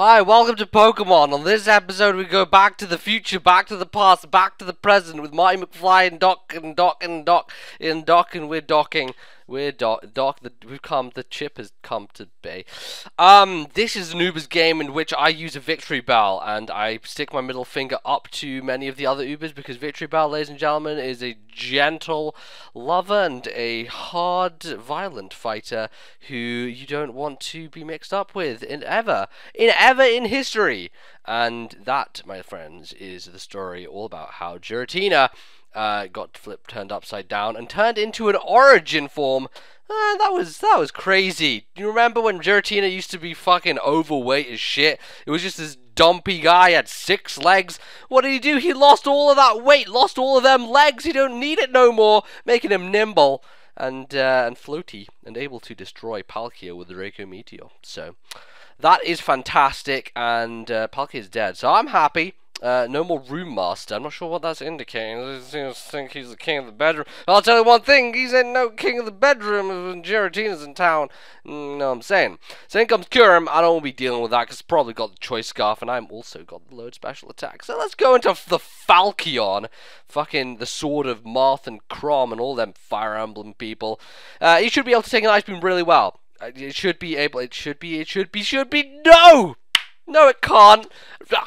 Hi, welcome to Pokemon. On this episode, we go back to the future, back to the past, back to the present with Marty McFly and Doc, and we're docking. The chip has come to be. This is an Ubers game in which I use a victory bell, and I stick my middle finger up to many of the other Ubers because victory bell, ladies and gentlemen, is a gentle lover and a hard, violent fighter who you don't want to be mixed up with ever in history. And that, my friends, is the story all about how Giratina got turned upside down and turned into an origin form. That was crazy. Do you remember when Giratina used to be fucking overweight as shit? It was just this dumpy guy, had 6 legs. What did he do? He lost all of that weight, lost all of them legs. He don't need it no more, making him nimble and floaty and able to destroy Palkia with the Draco Meteor. So that is fantastic, and Palkia is dead. So I'm happy. No more Room Master. I'm not sure what that's indicating. I just think he's the king of the bedroom. I'll tell you one thing, he's ain't no king of the bedroom when Giratina's in town. You know what I'm saying? So in comes Kyurem. I don't want to be dealing with that because probably got the Choice Scarf, and I'm also got the load special attack. So let's go into the Falchion. Fucking the Sword of Marth and Crom and all them Fire Emblem people. He should be able to take an Ice Beam really well. It should be. No! No, it can't.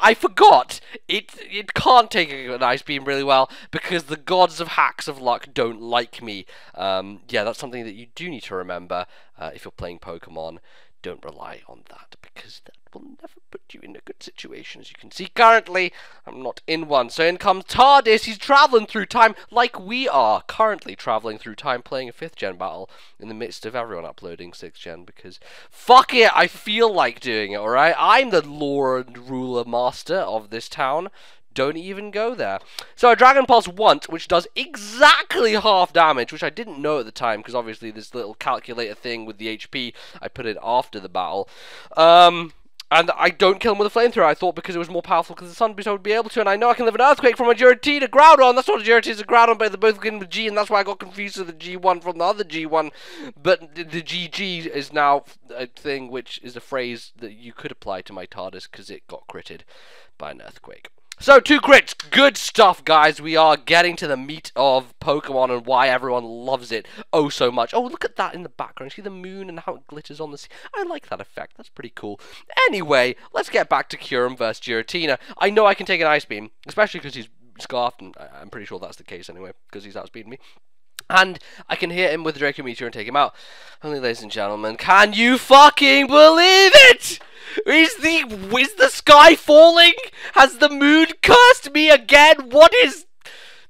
I forgot. It can't take an Ice Beam really well because the gods of hacks of luck don't like me. Yeah, that's something that you do need to remember if you're playing Pokemon. Don't rely on that because that will never put you in a good situation. As you can see currently, I'm not in one. So in comes TARDIS. He's traveling through time like we are currently traveling through time playing a 5th gen battle in the midst of everyone uploading 6th gen because fuck it, I feel like doing it, alright? I'm the Lord Ruler Master of this town. Don't even go there. So a Dragon Pulse once, which does exactly half damage, which I didn't know at the time, because obviously this little calculator thing with the HP, I put it after the battle. And I don't kill him with a flamethrower, I thought, because it was more powerful, because the Sun Beast I would be able to, and I know I can live an Earthquake from a Giratina Groudon. That's not a Giratina, it's a Groudon, but they're both beginning with G, and that's why I got confused with the G1 from the other G1. But the GG is now a thing which is a phrase that you could apply to my TARDIS, because it got critted by an Earthquake. So, 2 crits. Good stuff, guys. We are getting to the meat of Pokemon and why everyone loves it oh so much. Oh, look at that in the background. See the moon and how it glitters on the sea? I like that effect. That's pretty cool. Anyway, let's get back to Kyurem versus Giratina. I know I can take an Ice Beam, especially because he's scarfed, and I'm pretty sure that's the case anyway, because he's outspeeding me. And I can hit him with the Draco Meteor and take him out. Only, ladies and gentlemen, can you fucking believe it? Is the sky falling? Has the moon cursed me again? What is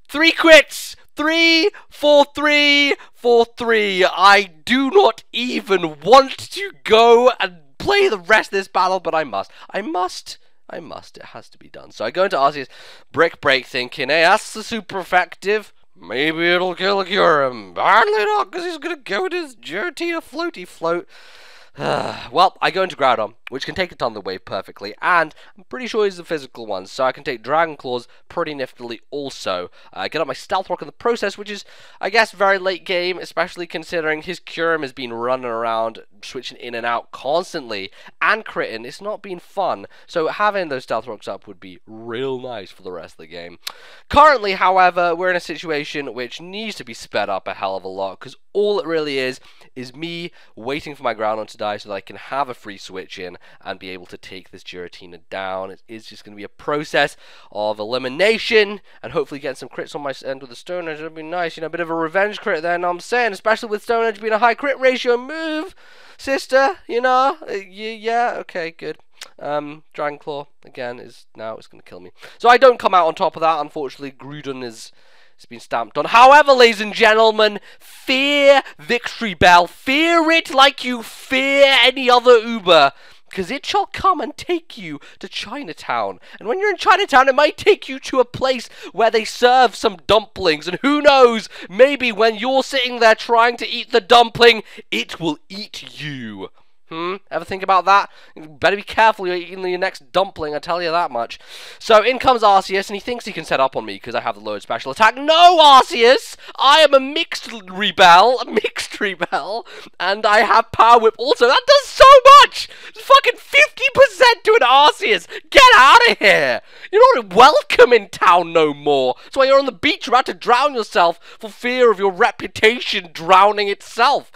3 crits? 3, 4, 3, 4, 3. I do not even want to go and play the rest of this battle, but I must. It has to be done. So I go into Arceus Brick Break thinking, hey, that's the super effective. Maybe it'll kill Kyurem. Hardly not, because he's going to go with his Giratina floaty float. Well, I go into Groudon, which can take a Thunder Wave perfectly, and I'm pretty sure he's the physical one, so I can take Dragon Claws pretty niftily also. Get up my Stealth Rock in the process, which is, I guess, very late game, especially considering his Kyurem has been running around, switching in and out constantly, and critting. It's not been fun, so having those Stealth Rocks up would be real nice for the rest of the game. Currently, however, we're in a situation which needs to be sped up a hell of a lot, because all it really is me waiting for my Groudon to die so that I can have a free switch in and be able to take this Giratina down. It is just going to be a process of elimination and hopefully getting some crits on my end with the Stone Edge. It'd be nice, you know, a bit of a revenge crit there, I'm saying, especially with Stone Edge being a high crit ratio move, sister, you know, yeah, okay, good. Dragon Claw, again, it's going to kill me. So I don't come out on top of that, unfortunately. Groudon it's been stamped on. However, ladies and gentlemen, fear Victory Bell. Fear it like you fear any other Uber, because it shall come and take you to Chinatown. And when you're in Chinatown, it might take you to a place where they serve some dumplings. And who knows, maybe when you're sitting there trying to eat the dumpling, it will eat you. Ever think about that? You better be careful you're eating your next dumpling, I tell you that much. So in comes Arceus, and he thinks he can set up on me because I have the lowered special attack. No, Arceus! I am a mixed rebel, and I have Power Whip also. That does so much! It's fucking 50% to an Arceus, get out of here! You're not welcome in town no more. That's why you're on the beach about to drown yourself for fear of your reputation drowning itself.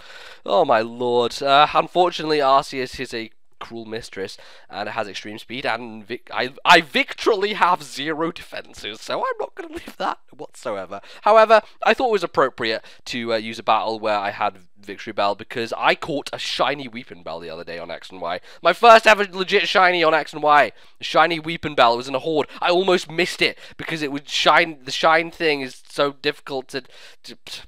Oh my lord. Unfortunately, Arceus is a cruel mistress, and it has extreme speed, and I victorally have 0 defenses, so I'm not going to leave that whatsoever. However, I thought it was appropriate to use a battle where I had Victory Bell, because I caught a shiny Weeping Bell the other day on X and Y. My first ever legit shiny on X and Y. The shiny Weeping Bell. It was in a horde. I almost missed it because it would shine. The shine thing is so difficult to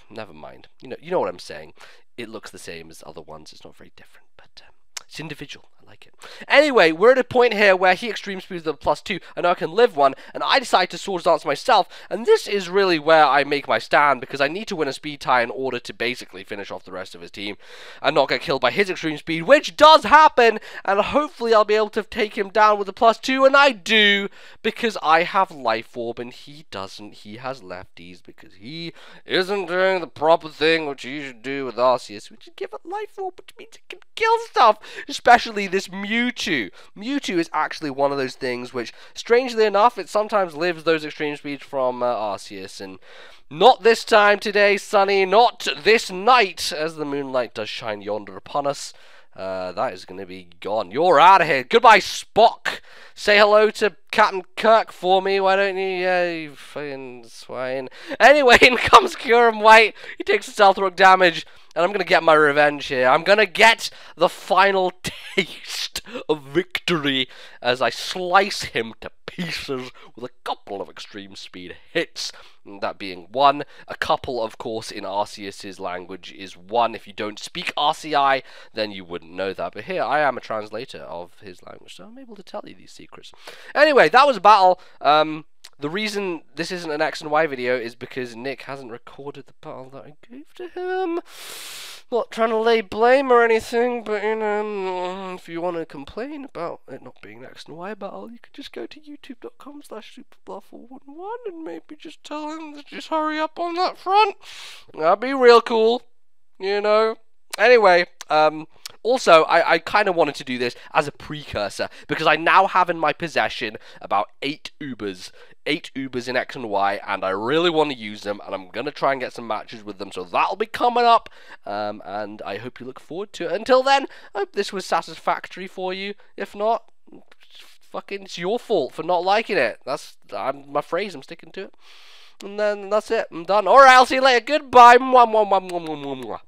never mind. You know what I'm saying. It looks the same as other ones. It's not very different, but it's individual. I like it. Anyway, we're at a point here where he extreme speeds with a +2. I know I can live 1, and I decide to Swords Dance myself, and this is really where I make my stand, because I need to win a speed tie in order to basically finish off the rest of his team and not get killed by his extreme speed, which does happen, and hopefully I'll be able to take him down with a +2, and I do, because I have Life Orb, and he doesn't. He has lefties, because he isn't doing the proper thing which he should do with Arceus, which is give it Life Orb, which means it can kill stuff, especially this Mewtwo. Mewtwo is actually one of those things which, strangely enough, it sometimes lives those extreme speeds from Arceus, and not this time today, Sonny, not this night, as the moonlight does shine yonder upon us. That is going to be gone. You're out of here. Goodbye, Spock. Say hello to Captain Kirk for me, why don't you? Yeah, you fucking swine. Anyway, in comes Kyurem White. He takes the Stealth Rock damage, and I'm going to get my revenge here. I'm going to get the final taste of victory as I slice him to pieces with a couple of extreme speed hits. That being 1. A couple, of course, in Arceus's language is 1. If you don't speak RCI, then you wouldn't know that. But here, I am a translator of his language, so I'm able to tell you these secrets. Anyway, that was a battle. The reason this isn't an X and Y video is because Nick hasn't recorded the battle that I gave to him. Not trying to lay blame or anything, but if you want to complain about it not being an X and Y battle, you could just go to youtube.com/superbluff411 and maybe just tell him to just hurry up on that front. That'd be real cool, you know. Anyway, also, I kind of wanted to do this as a precursor, because I now have in my possession about 8 Ubers. 8 Ubers in X and Y, and I really want to use them, and I'm going to try and get some matches with them, so that'll be coming up, and I hope you look forward to it. Until then, I hope this was satisfactory for you. If not, fucking, it's your fault for not liking it. That's my phrase, I'm sticking to it. And then that's it, I'm done. Alright, I'll see you later. Goodbye. Mwah, mwah, mwah, mwah, mwah, mwah.